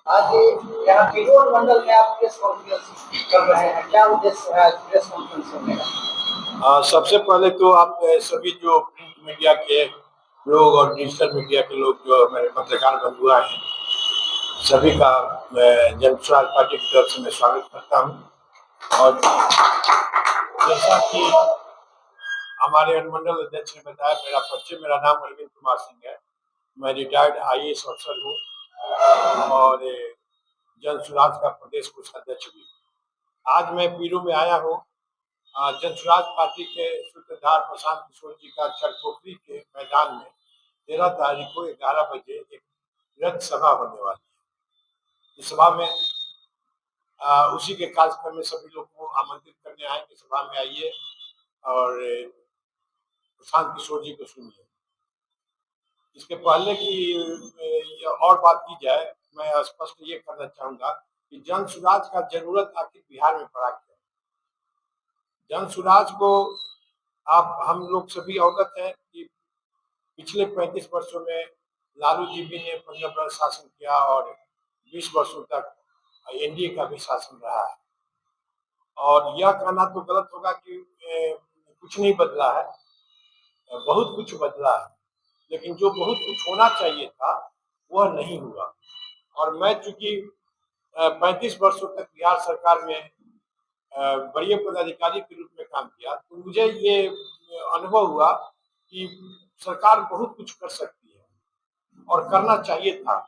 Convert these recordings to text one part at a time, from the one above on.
आज यहाँ किरोड़ मंडल में आप प्रेस कॉन्फ्रेंस कर रहे हैं, क्या उद्देश्य है प्रेस कॉन्फ्रेंस करने का? सबसे पहले तो आप सभी जो प्रिंट मीडिया के लोग और डिजिटल मीडिया के लोग जो हमारे पत्रकार बंधु हैं, सभी का मैं जन स्वराज पार्टी की तरफ से मैं स्वागत करता हूं। और जैसा कि हमारे अनुमंडल अध्यक्ष ने बताया, मेरा नाम अरविंद कुमार सिंह है। मैं रिटायर्ड IAS अफसर हूँ और जन स्वराज का प्रदेश कोषाध्यक्ष भी। आज मैं पीरू में आया हूँ। जन स्वराज पार्टी के सूत्रधार प्रशांत किशोर जी का चरपोखरी के मैदान में 13 तारीख को 11 बजे एक रथ सभा होने वाली है। इस सभा में उसी के कार्यक्रम में सभी लोग को आमंत्रित करने आए कि सभा में आइए और प्रशांत किशोर जी को सुनिए। इसके पहले की और बात की जाए, मैं स्पष्ट ये करना चाहूंगा कि जन स्वराज का जरूरत आखिर बिहार में पड़ा क्या। जन स्वराज को हम लोग सभी अवगत हैं कि पिछले 35 वर्षों में लालू जी भी ने 15 वर्ष शासन किया और 20 वर्षों तक NDA का भी शासन रहा है। और यह कहना तो गलत होगा कि कुछ नहीं बदला है, बहुत कुछ बदला है, लेकिन जो बहुत कुछ होना चाहिए था वह नहीं हुआ। और मैं चूंकि 35 वर्षों तक बिहार सरकार में वरीय पदाधिकारी के रूप में काम किया, तो मुझे ये अनुभव हुआ कि सरकार बहुत कुछ कर सकती है और करना चाहिए था,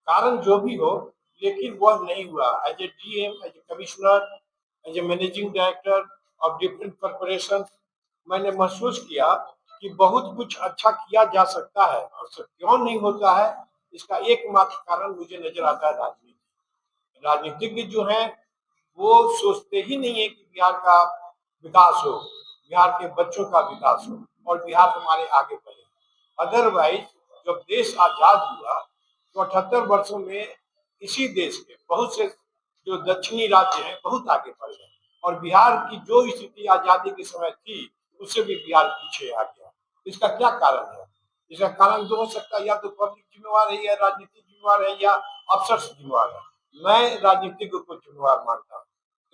कारण जो भी हो, लेकिन वह नहीं हुआ। As a DM, as a commissioner, as a managing director of different corporation, मैंने महसूस किया कि बहुत कुछ अच्छा किया जा सकता है और क्यों नहीं होता है, इसका एकमात्र कारण मुझे नजर आता है राजनीति। राजनीतिज्ञ जो हैं वो सोचते ही नहीं है कि बिहार का विकास हो, बिहार के बच्चों का विकास हो और बिहार हमारे आगे बढ़े। अदरवाइज जब देश आजाद हुआ तो 78 वर्षों में इसी देश के बहुत से जो दक्षिणी राज्य हैं बहुत आगे बढ़ गए और बिहार की जो स्थिति आजादी के समय थी उससे भी बिहार पीछे आ गया। इसका क्या कारण है? इसका कारण तो हो सकता है या तो पब्लिक जिम्मेवार है, या राजनीति जिम्मेवार है, या अफसर जिम्मेवार है। मैं राजनीतिज्ञ को जिम्मेवार मानता हूँ,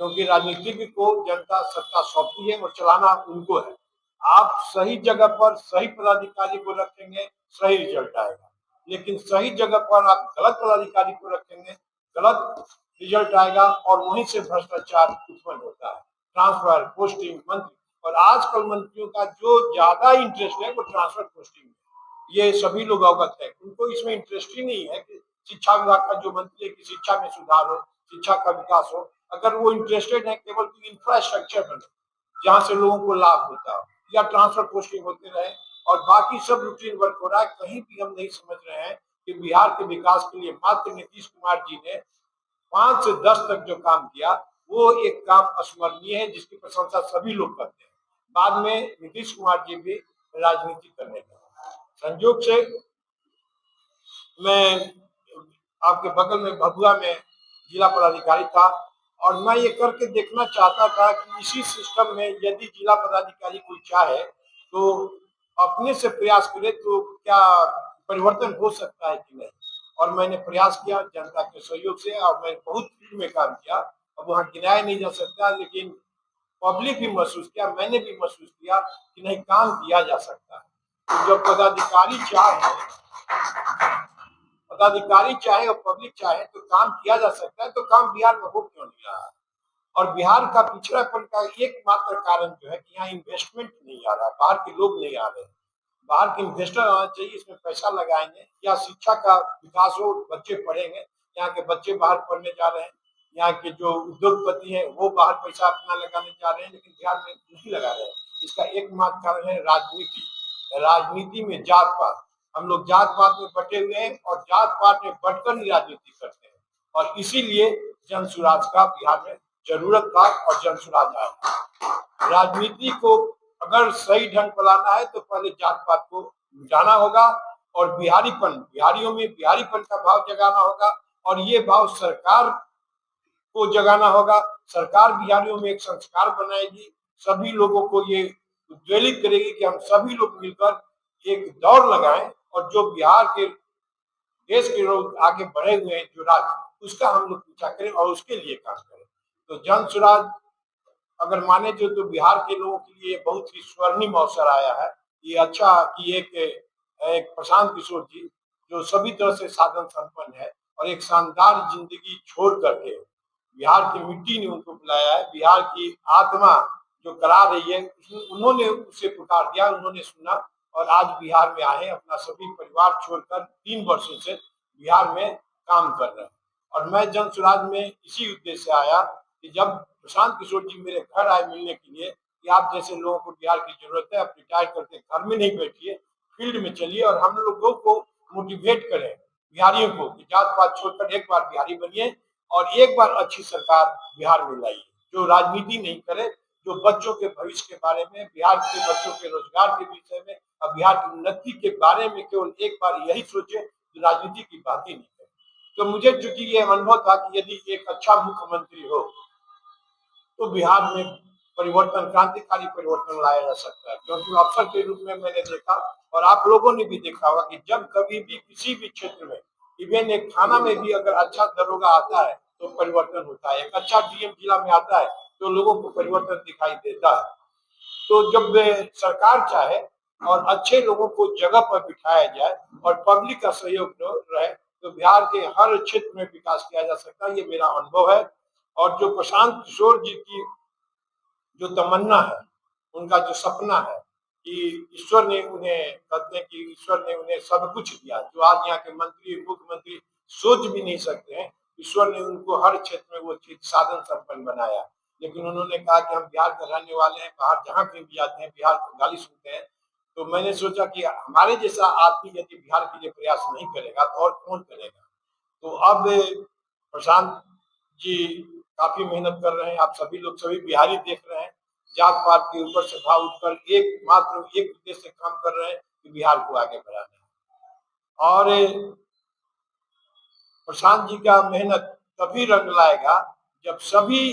क्योंकि राजनीतिज्ञ को जनता सत्ता सौंपी है और चलाना उनको है। आप सही जगह पर सही पदाधिकारी को रखेंगे, सही रिजल्ट आएगा, लेकिन सही जगह पर आप गलत पदाधिकारी को रखेंगे, गलत रिजल्ट आएगा और वहीं से भ्रष्टाचार उत्पन्न होता है। ट्रांसफर, पोस्टिंग, मंत्री, और आजकल मंत्रियों का जो ज्यादा इंटरेस्ट है वो ट्रांसफर पोस्टिंग में। ये सभी लोग अवगत है, उनको इसमें इंटरेस्ट ही नहीं है कि शिक्षा विभाग का जो मंत्री है कि शिक्षा में सुधार हो, शिक्षा का विकास हो। अगर वो इंटरेस्टेड है केवल इंफ्रास्ट्रक्चर बने जहां से लोगों को लाभ होता हो, या ट्रांसफर पोस्टिंग होते रहे और बाकी सब रूटीन वर्क हो रहा है, कहीं भी हम नहीं समझ रहे हैं कि बिहार के विकास के लिए मात्र नीतीश कुमार जी ने 5 से 10 तक जो काम किया वो एक काम अस्मरणीय है, जिसकी प्रशंसा सभी लोग करते हैं। बाद में नीतीश कुमार जी भी राजनीति करने लगे। संयोग से मैं आपके बगल में भभुआ में जिला पदाधिकारी था और मैं ये करके देखना चाहता था कि इसी सिस्टम में यदि जिला पदाधिकारी कोई चाहे तो अपने से प्रयास करे तो क्या परिवर्तन हो सकता है कि नहीं। और मैंने प्रयास किया जनता के सहयोग से और मैं बहुत फील्ड में काम किया। अब वहाँ गिनाया नहीं जा सकता, लेकिन पब्लिक भी महसूस किया, मैंने भी महसूस किया कि नहीं, काम किया जा सकता है। तो जब पदाधिकारी चाहे और पब्लिक चाहे तो काम किया जा सकता है, तो काम बिहार में हो क्यों नहीं रहा है। और बिहार का पिछड़ापन का एकमात्र कारण जो है कि यहाँ इन्वेस्टमेंट नहीं आ रहा, बाहर के लोग नहीं आ रहे। बाहर के इन्वेस्टर आना चाहिए, इसमें पैसा लगाएंगे या शिक्षा का विकास हो, बच्चे पढ़ेंगे। यहाँ के बच्चे बाहर पढ़ने जा रहे हैं, यहाँ के जो उद्योगपति हैं वो बाहर पैसा अपना लगाने जा रहे हैं, लेकिन बिहार में नहीं लगा रहे हैं। इसका एकमात्र कारण है राजनीति। राजनीति में जात पात, हम लोग जात पात में बटे हुए हैं और जात पात में बटकर ही राजनीति करते हैं। और इसीलिए जन स्वराज का बिहार में जरूरत था और जन स्वराज आया। राजनीति को अगर सही ढंग पर लाना है तो पहले जात पात को मिटाना होगा और बिहारियों में बिहारीपन का भाव जगाना होगा और ये भाव सरकार को जगाना होगा। सरकार बिहारियों में एक संस्कार बनाएगी, सभी लोगों को ये उद्वेलित करेगी कि हम सभी लोग मिलकर एक दौड़ लगाएं और जो बिहार के देश के लोग आगे बढ़े हुए हैं जो राज्य, उसका हम लोग पीछा करें और उसके लिए काम करें। तो जन सुराज अगर माने जो तो बिहार के लोगों के लिए बहुत ही स्वर्णिम अवसर आया है। ये अच्छा कि एक एक प्रशांत किशोर जी जो सभी तरह से साधन संपन्न है और एक शानदार जिंदगी छोड़ करके बिहार की मिट्टी ने उनको बुलाया है। बिहार की आत्मा जो करा रही है उन्होंने उसे पुकार दिया, उन्होंने सुना और आज बिहार में आए, अपना सभी परिवार छोड़कर 3 वर्षों से बिहार में काम कर रहे हैं। और मैं जन सुराज में इसी उद्देश्य से आया कि जब प्रशांत किशोर जी मेरे घर आए मिलने के लिए कि आप जैसे लोगों को बिहार की जरूरत है, आप रिटायर करके घर में नहीं बैठिए, फील्ड में चलिए और हम लोगों को मोटिवेट करें बिहारियों को कि जात पात छोड़कर एक बार बिहारी बनिए और एक बार अच्छी सरकार बिहार में लाइए जो राजनीति नहीं करे, जो बच्चों के भविष्य के बारे में, बिहार के बच्चों के रोजगार के विषय में और बिहार की उन्नति के बारे में केवल एक बार यही सोचे, राजनीति की बात ही नहीं करे। तो मुझे चूंकि ये अनुभव था कि यदि एक अच्छा मुख्यमंत्री हो तो बिहार में परिवर्तन, क्रांतिकारी परिवर्तन लाया जा सकता है। क्योंकि अफसर के रूप में मैंने देखा और आप लोगों ने भी देखा होगा कि जब कभी भी किसी भी क्षेत्र में, इवन एक थाना में भी अगर अच्छा दरोगा आता है तो परिवर्तन होता है, एक अच्छा डीएम जिला में आता है तो लोगों को परिवर्तन दिखाई देता है। तो जब सरकार चाहे और अच्छे लोगों को जगह पर बिठाया जाए और पब्लिक का सहयोग रहे तो बिहार के हर क्षेत्र में विकास किया जा सकता है, ये मेरा अनुभव है। और जो प्रशांत किशोर जी की जो तमन्ना है, उनका जो सपना है कि ईश्वर ने उन्हें, कहते हैं कि ईश्वर ने उन्हें सब कुछ दिया जो आज यहाँ के मंत्री मुख्यमंत्री सोच भी नहीं सकते हैं। ईश्वर ने उनको हर क्षेत्र में वो चीज साधन संपन्न बनाया, लेकिन उन्होंने कहा कि हम बिहार के रहने वाले हैं, बाहर जहाँ कहीं भी जाते हैं बिहार को गाली सुनते हैं। तो मैंने सोचा कि हमारे जैसा आदमी यदि बिहार के लिए प्रयास नहीं करेगा तो और कौन करेगा। तो अब प्रशांत जी काफी मेहनत कर रहे हैं, आप सभी लोग, सभी बिहारी देख रहे हैं, जात पात के ऊपर से भाव उठकर एक मात्र एक उद्देश्य से काम कर रहे हैं कि बिहार को आगे बढ़ाना है। और प्रशांत जी का मेहनत तभी रंग लाएगा जब सभी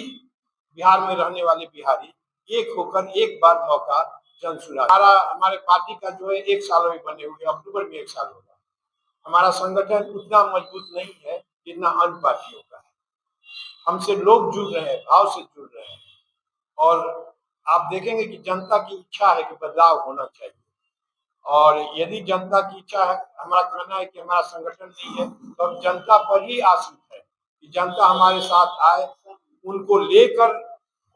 बिहार में रहने वाले बिहारी एक होकर एक बार मौका जन सुराज। हमारे पार्टी का जो है 1 साल में बने हुए, अक्टूबर में 1 साल होगा। हमारा संगठन उतना मजबूत नहीं है जितना अन्य पार्टियों का है। हमसे लोग जुड़ रहे हैं, भाव से जुड़ रहे हैं और आप देखेंगे कि जनता की इच्छा है कि बदलाव होना चाहिए। और यदि जनता की इच्छा है, हमारा कहना है कि हमारा संगठन नहीं है तो हम जनता पर ही आश्रित है कि जनता हमारे साथ आए, उनको लेकर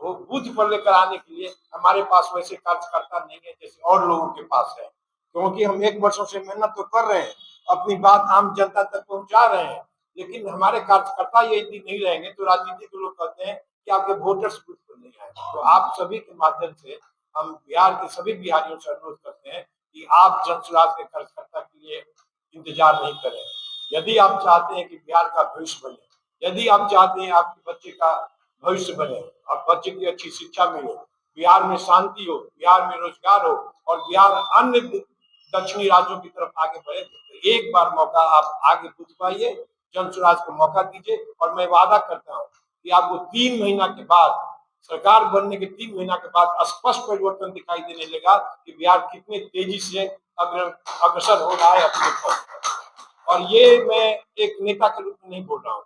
वो बूथ पर लेकर आने के लिए हमारे पास वैसे कार्यकर्ता नहीं है जैसे और लोगों के पास है। क्योंकि हम 1 वर्षों से मेहनत तो कर रहे हैं, अपनी बात आम जनता तक पहुंचा रहे हैं, लेकिन हमारे कार्यकर्ता यदि नहीं रहेंगे तो राजनीति के लोग कहते हैं कि आपके वोटर्स बूथ पर नहीं आए। तो आप सभी के माध्यम से हम बिहार के सभी बिहारियों से अनुरोध करते हैं कि आप जन सुराज के कार्यकर्ता के लिए इंतजार नहीं करें। यदि आप चाहते हैं कि बिहार का भविष्य बने, यदि आप चाहते हैं आपके बच्चे का भविष्य बने, आप बच्चे की अच्छी शिक्षा मिले, बिहार में शांति हो, बिहार में रोजगार हो और बिहार अन्य दक्षिणी राज्यों की तरफ आगे बढ़े, तो एक बार मौका आप आगे पूछ पाइए, जन सुराज को मौका दीजिए। और मैं वादा करता हूँ कि आपको 3 महीना के बाद, सरकार बनने के 3 महीना के बाद स्पष्ट परिवर्तन दिखाई देने लगा कि बिहार कितने तेजी से अग्रसर हो रहा है अपने पथ पर। और ये मैं एक नेता के रूप में नहीं बोल रहा हूँ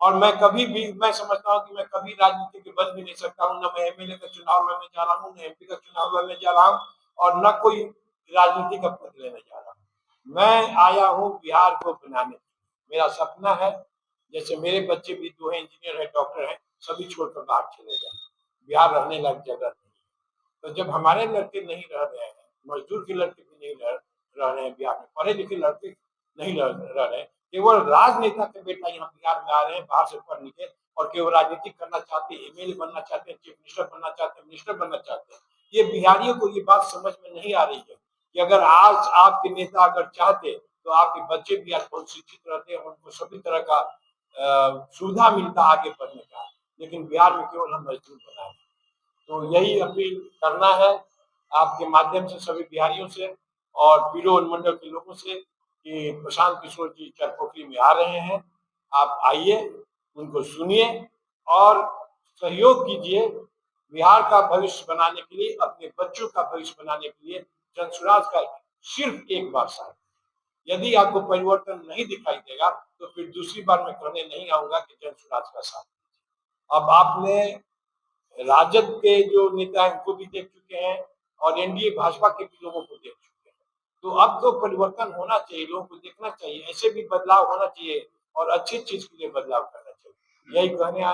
और मैं कभी भी, मैं समझता हूँ कि मैं कभी राजनीति के बन भी नहीं सकता हूँ, न मैं एमएलए का चुनाव लड़ने जा रहा हूँ, न एमपी का चुनाव लड़ने जा रहा हूँ और न कोई राजनीति का पद लेने जा रहा हूँ। मैं आया हूँ बिहार को बनाने। मेरा सपना है जैसे मेरे बच्चे भी 2 हैं, इंजीनियर है, डॉक्टर है, सभी छोड़कर बाहर चले जाए, बिहार रहने लायक जगह नहीं। तो जब हमारे लड़के नहीं रह रहे हैं, मजदूर के लड़के भी नहीं रह रहे हैं बिहार में, पढ़े लिखे लड़के नहीं रह रहे हैं, केवल राजनेता के बेटा यहाँ बिहार में आ रहे हैं बाहर से पढ़ लिखे और केवल राजनीति करना चाहते हैं, एमएलए बनना चाहते हैं, चीफ मिनिस्टर बनना चाहते हैं, मिनिस्टर बनना चाहते हैं। ये बिहारियों को ये बात समझ में नहीं आ रही है कि अगर आज आपके नेता अगर चाहते तो आपके बच्चे भी आज बहुत शिक्षित रहते हैं, उनको सभी तरह का सुविधा मिलता आगे बढ़ने का, लेकिन बिहार में केवल हम मजदूर बनाए। तो यही अपील करना है आपके माध्यम से सभी बिहारियों से और पीरो अनुमंडल के लोगों से कि प्रशांत किशोर जी चरपोखरी में आ रहे हैं, आप आइए, उनको सुनिए और सहयोग कीजिए बिहार का भविष्य बनाने के लिए, अपने बच्चों का भविष्य बनाने के लिए। जनसुराज का सिर्फ एक बार साथ यदि आपको परिवर्तन नहीं दिखाई देगा तो फिर दूसरी बार मैं कहने नहीं आऊंगा कि जन स्वराज का साथ। अब आपने राजद के जो नेता हैं उनको भी देख चुके हैं और एनडीए भाजपा के भी लोगों को देख चुके हैं, तो अब तो परिवर्तन होना चाहिए, लोगों को देखना चाहिए, ऐसे भी बदलाव होना चाहिए और अच्छी चीज के लिए बदलाव करना चाहिए, यही कहने आए।